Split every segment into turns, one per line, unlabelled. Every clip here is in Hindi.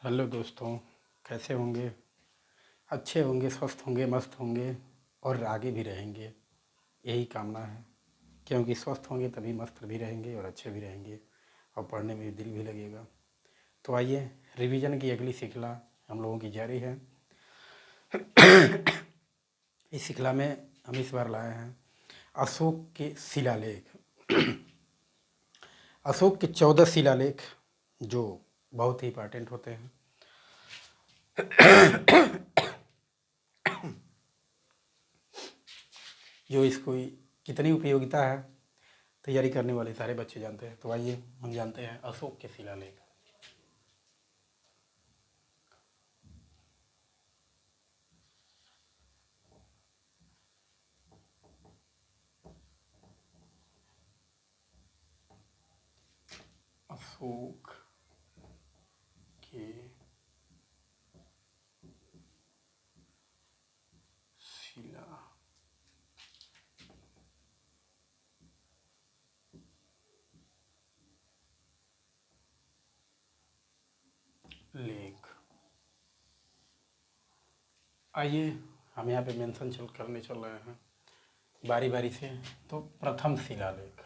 हेलो दोस्तों, कैसे होंगे? अच्छे होंगे, स्वस्थ होंगे, मस्त होंगे और आगे भी रहेंगे। यही कामना है, क्योंकि स्वस्थ होंगे तभी मस्त भी रहेंगे और अच्छे भी रहेंगे और पढ़ने में भी दिल भी लगेगा। तो आइए, रिवीजन की अगली श्रृंखला हम लोगों की जारी है। इस श्रृंखला में हम इस बार लाए हैं अशोक के शिलालेख। अशोक के 14 शिलालेख जो बहुत ही इंपॉर्टेंट होते हैं। जो इसको कितनी उपयोगिता है तैयारी करने वाले सारे बच्चे जानते हैं। तो आइए हम जानते हैं अशोक के शिलालेख। अशोक के शिलालेख। आइए हम यहाँ पे मेंशन करने चल रहे हैं बारी बारी से। तो प्रथम शिलालेख,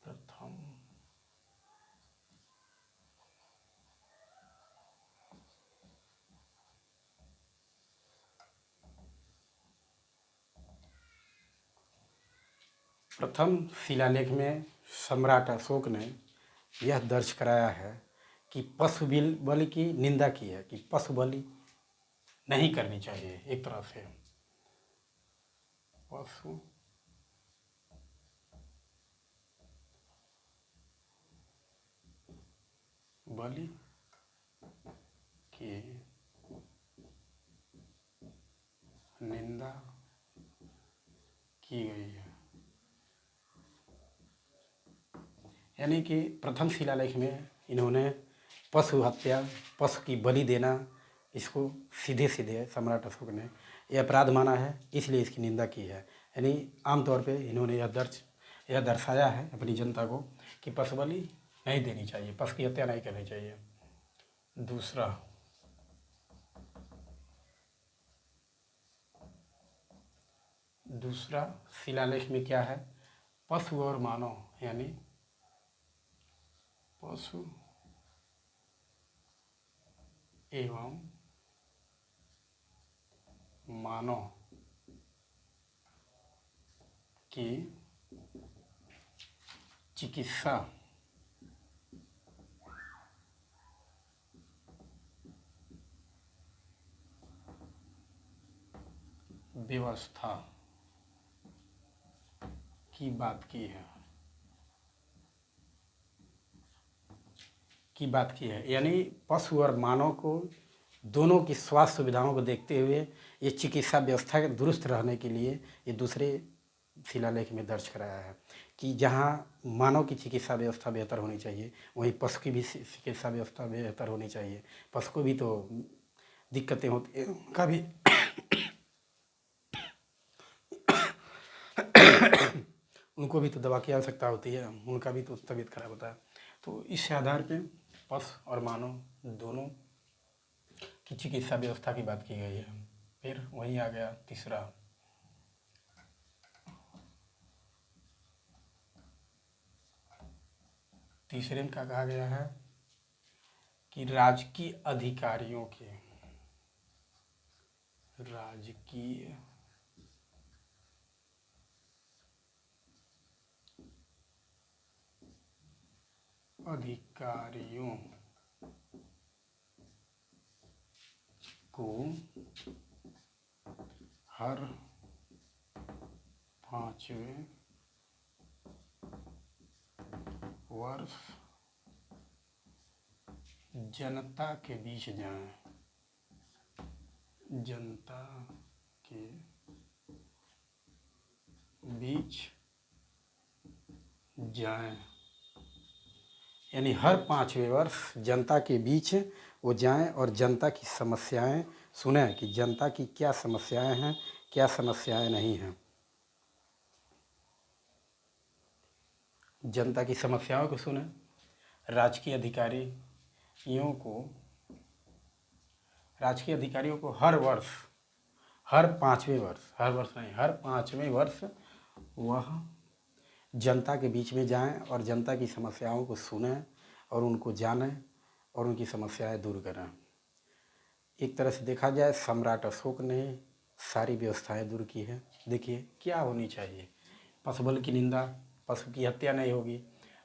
प्रथम प्रथम शिलालेख में सम्राट अशोक ने यह दर्ज कराया है कि पशु बलि की निंदा की है, कि पशु बलि नहीं करनी चाहिए। एक तरह से पशु बलि की निंदा की गई है। यानी कि प्रथम शिलालेख में इन्होंने पशु हत्या, पशु की बलि देना, इसको सीधे सीधे सम्राट अशोक ने यह अपराध माना है, इसलिए इसकी निंदा की है। यानी आमतौर पे इन्होंने यह दर्शाया है अपनी जनता को कि पशु बलि नहीं देनी चाहिए, पशु की हत्या नहीं करनी चाहिए। दूसरा शिलालेख में क्या है? पशु और मानव, यानी पशु एवं मानव की चिकित्सा व्यवस्था की बात की है। यानी पशु और मानव को दोनों की स्वास्थ्य सुविधाओं को देखते हुए ये चिकित्सा व्यवस्था के दुरुस्त रहने के लिए ये दूसरे शिलालेख में दर्ज कराया है कि जहाँ मानव की चिकित्सा व्यवस्था बेहतर होनी चाहिए, वहीं पशु की भी चिकित्सा व्यवस्था बेहतर होनी चाहिए। पशु को भी तो दिक्कतें होती हैं, उनका भी उनको भी तो दवा की आवश्यकता होती है, उनका भी तो तबीयत खराब होता है। तो इस आधार पे पशु और मानव दोनों की चिकित्सा व्यवस्था की बात की गई है। फिर वही आ गया तीसरे में क्या कहा गया है कि राजकीय अधिकारियों के को हर 5वें वर्ष जनता के बीच जाएं, जनता के बीच जाएं। यानी हर 5वें वर्ष जनता के बीच वो जाएं और जनता की समस्याएं सुनें कि जनता की क्या समस्याएं हैं, क्या समस्याएं नहीं हैं। जनता की समस्याओं को सुने। राजकीय अधिकारियों को राजकीय अधिकारियों को हर वर्ष नहीं, हर 5वें वर्ष वह जनता के बीच में जाएं और जनता की समस्याओं को सुनें और उनको जानें और उनकी समस्याएं दूर करें। एक तरह से देखा जाए, सम्राट अशोक ने सारी व्यवस्थाएं दूर की है। देखिए क्या होनी चाहिए, पशु बल की निंदा, पशु की हत्या नहीं होगी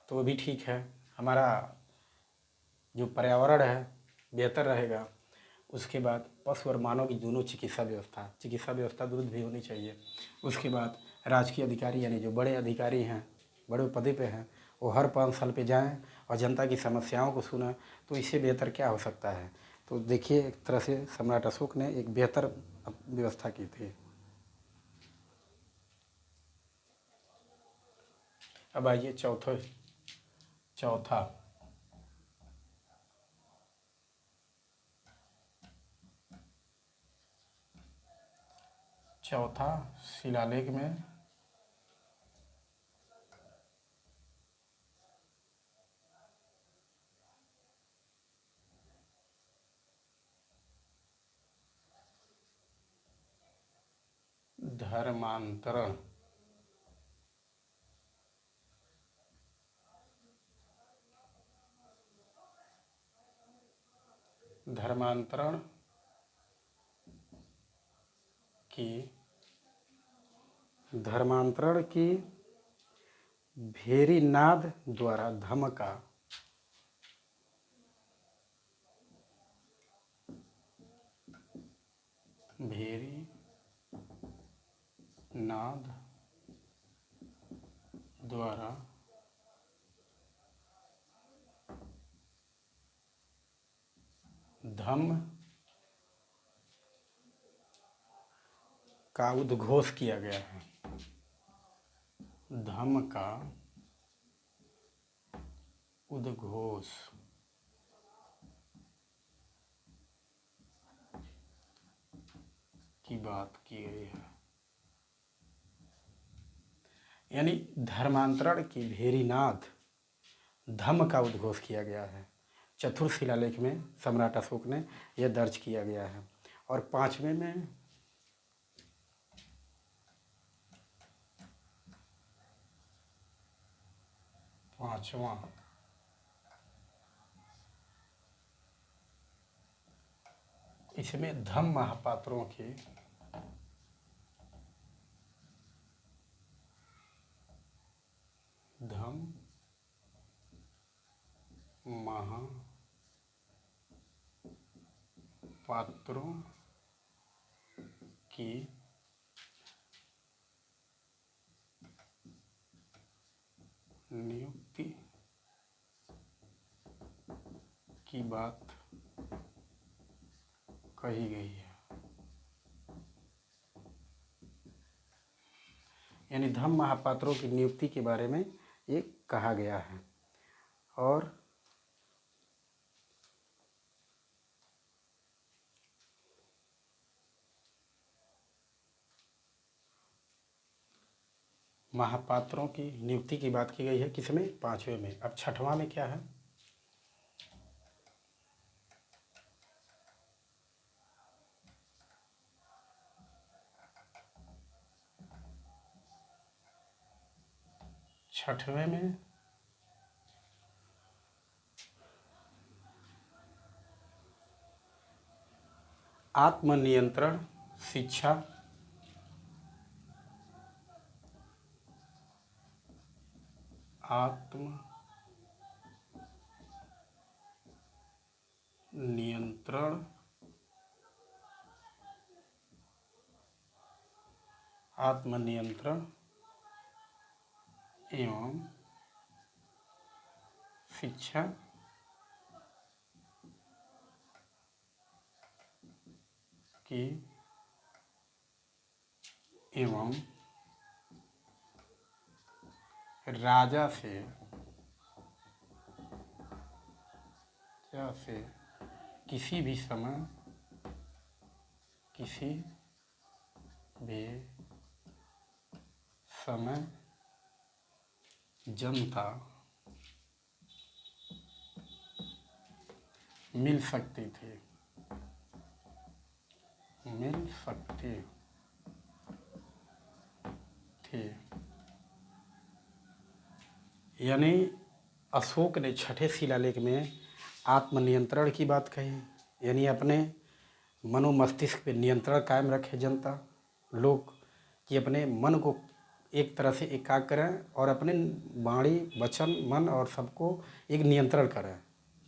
तो वो भी ठीक है, हमारा जो पर्यावरण है बेहतर रहेगा। उसके बाद पशु और मानव की दोनों चिकित्सा व्यवस्था दुरुस्त भी होनी चाहिए। उसके बाद राजकीय अधिकारी यानी जो बड़े अधिकारी हैं, बड़े पदे पे हैं, वो हर 5 साल पे जाएं और जनता की समस्याओं को सुनें। तो इससे बेहतर क्या हो सकता है। तो देखिए एक तरह से सम्राट अशोक ने एक बेहतर व्यवस्था की थी। अब आइए चौथा शिलालेख में धर्मांतरण की भेरीनाद द्वारा धम्म का उद्घोष किया गया है। धम्म का उद्घोष की बात की गई है। यानी धर्मांतरण की भेरीनाद धम्म का उद्घोष किया गया है। चतुर्थ शिलालेख में सम्राट अशोक ने यह दर्ज किया गया है। और पांचवा इसमें धम्म महापात्रों की नियुक्ति की बात कही गई है। यानी धम्म महापात्रों की नियुक्ति के बारे में ये कहा गया है। और महापात्रों की नियुक्ति की बात की गई है किसमें, 5वें में। अब 6वां में क्या है, छठवें में आत्मनियंत्रण शिक्षा आत्मनियंत्रण एवं शिक्षा की एवं राजा से किसी भी समय जनता मिल सकती थी, मिल सकती थी। यानी अशोक ने छठे शिलालेख में आत्मनियंत्रण की बात कही, यानी अपने मनोमस्तिष्क पे नियंत्रण कायम रखे जनता लोग, कि अपने मन को एक तरह से एकाग्र करें और अपने वाणी वचन मन और सबको एक नियंत्रण करें,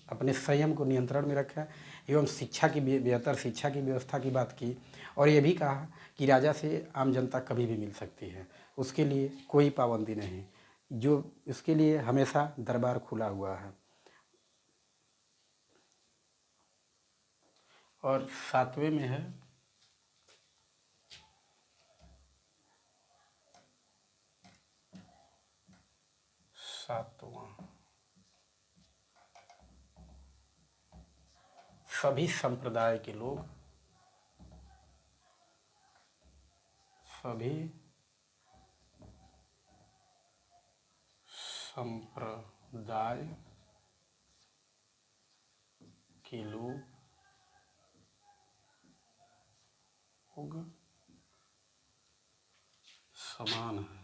अपने संयम को नियंत्रण में रखें, एवं शिक्षा की बेहतर शिक्षा की व्यवस्था की बात की। और ये भी कहा कि राजा से आम जनता कभी भी मिल सकती है, उसके लिए कोई पाबंदी नहीं, जो उसके लिए हमेशा दरबार खुला हुआ है। और सातवें में है सातवां, सभी संप्रदाय के लोग, सभी संप्रदाय के लोग समान है।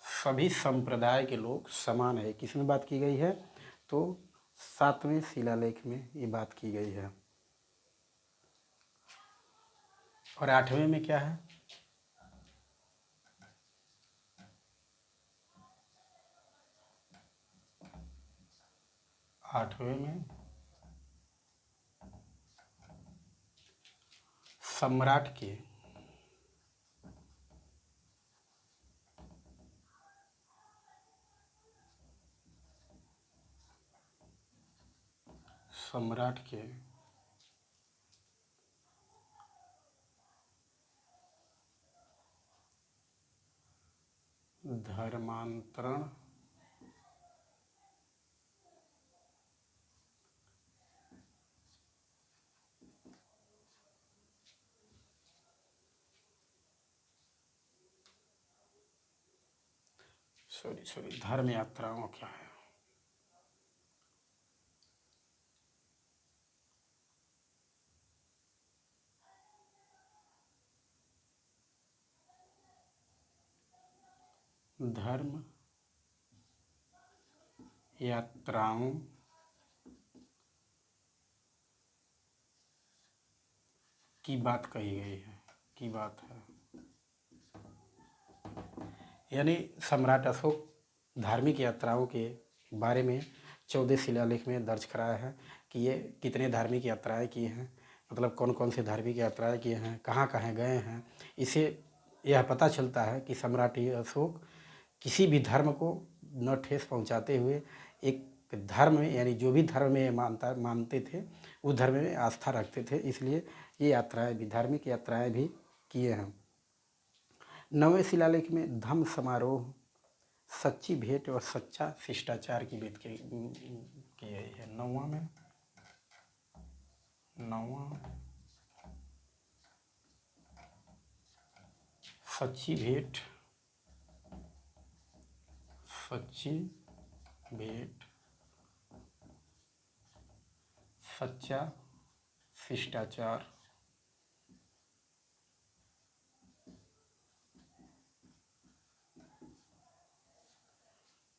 सभी संप्रदाय के लोग समान है, किसमें बात की गई है? तो सातवें शिलालेख में ये बात की गई है। और आठवें में क्या है? आठवें में सम्राट के सम्राट के धर्मांतरण धर्म यात्राओं क्या है? धर्म यात्राओं की बात कही गई है, की बात है। यानी सम्राट अशोक धार्मिक यात्राओं के बारे में 14 शिलालेख में दर्ज कराया है कि ये कितने धार्मिक यात्राएं की हैं, मतलब कौन कौन से धार्मिक यात्राएं किए हैं, कहाँ कहाँ गए हैं। इससे यह पता चलता है कि सम्राट अशोक किसी भी धर्म को न ठेस पहुंचाते हुए एक धर्म में, यानी जो भी धर्म में मानते थे उस धर्म में आस्था रखते थे, इसलिए ये यात्राएं भी, धार्मिक यात्राएं भी किए हैं। 9वें शिलालेख में धम्म समारोह, सच्ची भेंट और सच्चा शिष्टाचार की बात की गई है। 9वां में 9वां सच्ची भेंट, सच्ची भेंट सच्चा शिष्टाचार।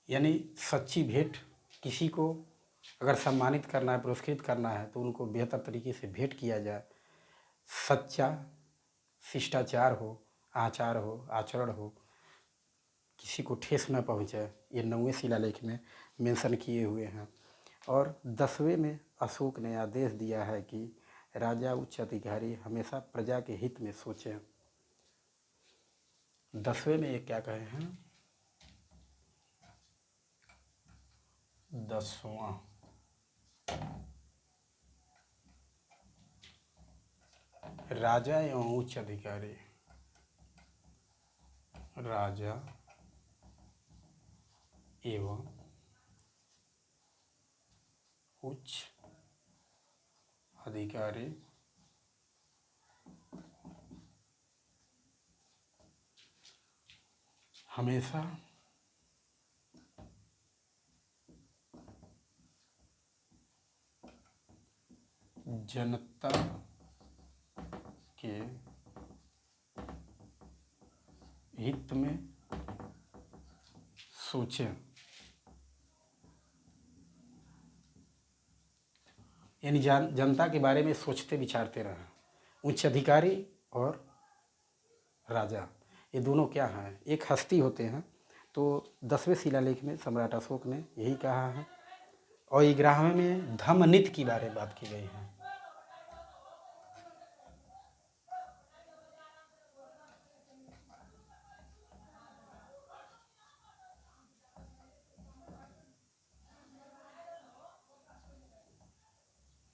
यानी सच्ची भेंट, किसी को अगर सम्मानित करना है, पुरस्कृत करना है तो उनको बेहतर तरीके से भेंट किया जाए, सच्चा शिष्टाचार हो, आचार हो, आचरण हो, किसी को ठेस न पहुँचे, ये 9वें शिलालेख में मेंशन किए हुए हैं। और 10वें में अशोक ने आदेश दिया है कि राजा उच्च अधिकारी हमेशा प्रजा के हित में सोचें। 10वें में ये क्या कहे हैं? 10वां राजा एवं उच्च अधिकारी, राजा एवं उच्च अधिकारी हमेशा जनता के हित में सोचें। यानी जनता के बारे में सोचते विचारते रहें। उच्च अधिकारी और राजा, ये दोनों क्या हैं? एक हस्ती होते हैं। तो 10वें शिलालेख में सम्राट अशोक ने यही कहा है। और 11वें में धम्मनीति के बारे में बात की गई है।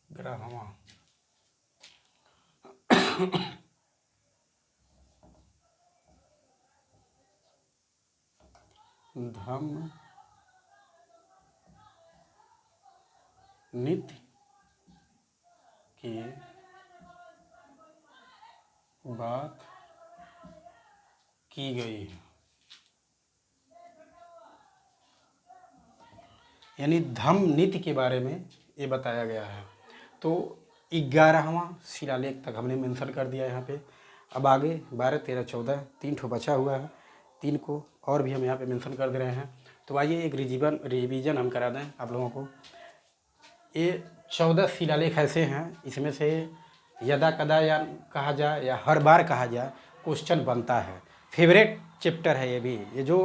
ग्राहमा धम्म नीति की बात की गई है। यानी धम्म नीति के बारे में ये बताया गया है। तो 11वां शिलालेख तक हमने मेंशन कर दिया यहाँ पे। अब आगे 12, 13, 14 तीन ठो बचा हुआ है। 3 को और भी हम यहाँ पे मेंशन कर दे रहे हैं। तो आइए एक रिवीजन हम करा दें आप लोगों को। ये 14 शिलालेख ऐसे हैं, इसमें से यदा कदा या कहा जाए या हर बार कहा जाए क्वेश्चन बनता है। फेवरेट चैप्टर है ये भी। ये जो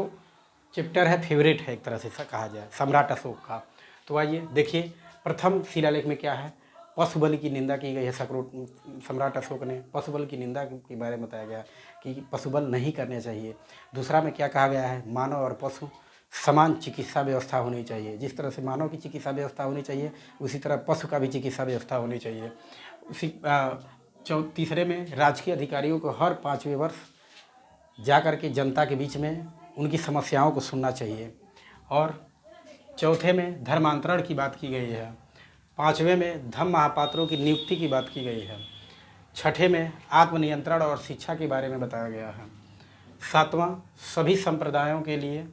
चैप्टर है फेवरेट है एक तरह से कहा जाए सम्राट अशोक का। तो आइए देखिए, प्रथम शिलालेख में क्या है? पशु बलि की निंदा की गई है। सम्राट अशोक ने पशु बल की निंदा के बारे में बताया गया कि पशु बल नहीं करने चाहिए। दूसरा में क्या कहा गया है? मानव और पशु समान चिकित्सा व्यवस्था होनी चाहिए। जिस तरह से मानव की चिकित्सा व्यवस्था होनी चाहिए, उसी तरह पशु का भी चिकित्सा व्यवस्था होनी चाहिए। उसी तीसरे में राजकीय अधिकारियों को हर 5वें वर्ष जा कर के जनता के बीच में उनकी समस्याओं को सुनना चाहिए। और चौथे में धर्मांतरण की बात की गई है। 5वें में धम्म महापात्रों की नियुक्ति की बात की गई है। 6ठे में आत्मनियंत्रण और शिक्षा के बारे में बताया गया है। 7वां सभी संप्रदायों के लिए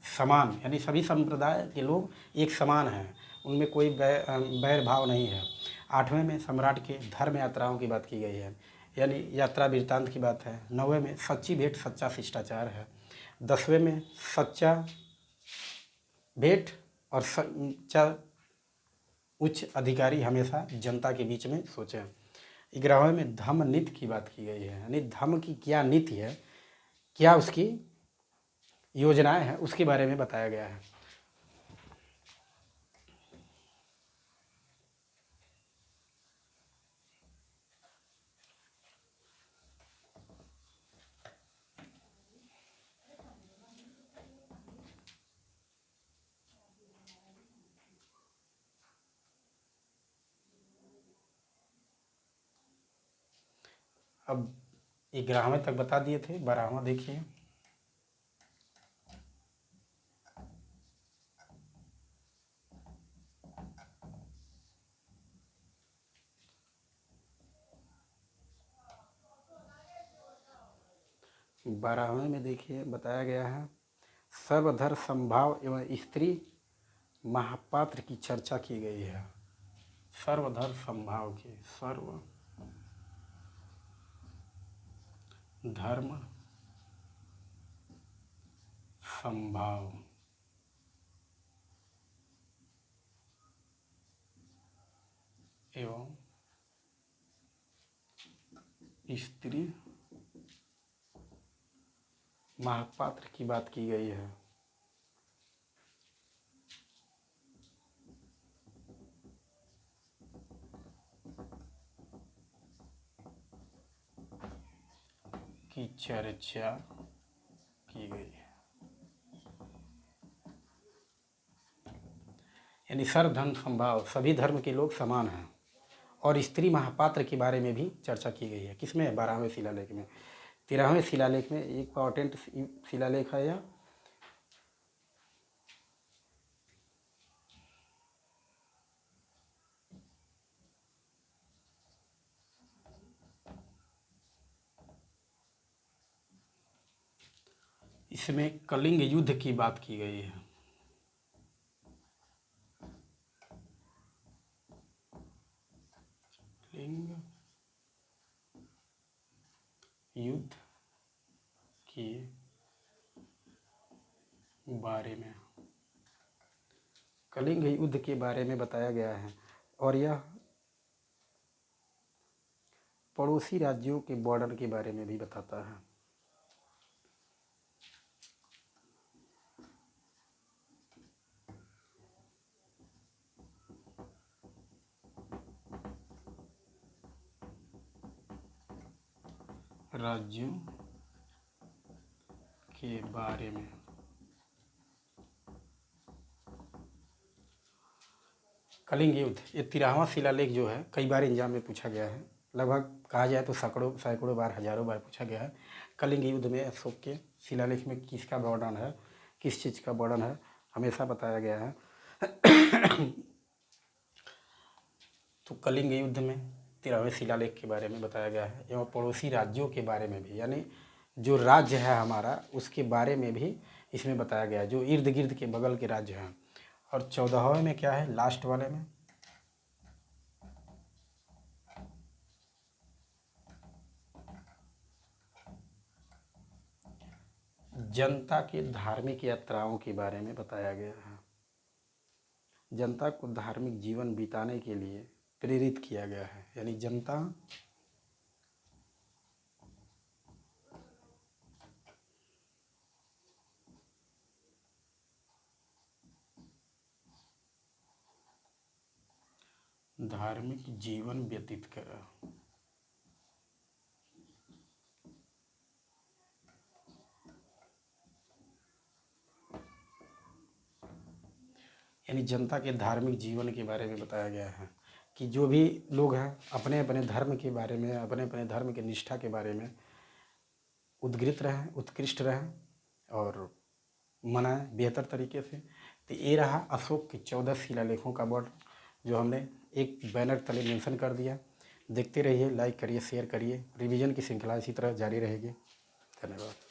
समान, यानी सभी संप्रदाय के लोग एक समान हैं, उनमें कोई बैर भाव नहीं है। 8वें में सम्राट के धर्म यात्राओं की बात की गई है, यानी यात्रा वृत्तांत की बात है। 9वें में सच्ची भेंट सच्चा शिष्टाचार है। 10वें में सच्चा भेंट और सच्चा उच्च अधिकारी हमेशा जनता के बीच में सोचें। 11वें में धम्म नीति की बात की गई है, यानी धम्म की क्या नीति है, क्या उसकी योजनाएं हैं, उसके बारे में बताया गया है। अब 11वें तक बता दिए थे, 12वां देखिए। बारहवें में देखिए बताया गया है सर्वधर्म समभाव एवं स्त्री महापात्र की चर्चा की गई है। सर्वधर्म समभाव की, सर्व धर्म समभाव एवं स्त्री महापात्र की बात की गई है। की चर्चा की गई है। यानी सर्वधर्म समभाव, सभी धर्म के लोग समान हैं। और स्त्री महापात्र के बारे में भी चर्चा की गई है। किसमें? 12वें शिलालेख में। 13वें शिलालेख में एक इम्पॉर्टेंट शिलालेख है यह। इसमें कलिंग युद्ध की बात की गई है। कलिंग युद्ध के बारे में, कलिंग युद्ध के बारे में बताया गया है और यह पड़ोसी राज्यों के बॉर्डर के बारे में भी बताता है। राज्यों के बारे में कलिंग युद्ध, ये 13वां शिलालेख जो है कई बार एग्जाम में पूछा गया है। लगभग कहा जाए तो सैकड़ों बार, हजारों बार पूछा गया है। कलिंग युद्ध में अशोक के शिलालेख में किसका वर्णन है, किस चीज़ का वर्णन है, हमेशा बताया गया है। तो कलिंग युद्ध में 13वें शिलालेख के बारे में बताया गया है एवं पड़ोसी राज्यों के बारे में भी, यानी जो राज्य है हमारा उसके बारे में भी इसमें बताया गया है, जो इर्द गिर्द के बगल के राज्य हैं। और 14वें में क्या है, लास्ट वाले में, जनता की धार्मिक यात्राओं के बारे में बताया गया है। जनता को धार्मिक जीवन बिताने के लिए प्रेरित किया गया है, यानी जनता धार्मिक जीवन व्यतीत करा। यानी जनता के धार्मिक जीवन के बारे में बताया गया है कि जो भी लोग हैं अपने अपने धर्म के बारे में, अपने अपने धर्म के निष्ठा के बारे में उद्गृत रहें, उत्कृष्ट रहें और मनाएं बेहतर तरीके से। तो ये रहा अशोक के 14 शिलालेखों का वर्ड, जो हमने एक बैनर तले मेंशन कर दिया। देखते रहिए, लाइक करिए, शेयर करिए। रिवीजन की श्रृंखला इसी तरह जारी रहेगी। धन्यवाद।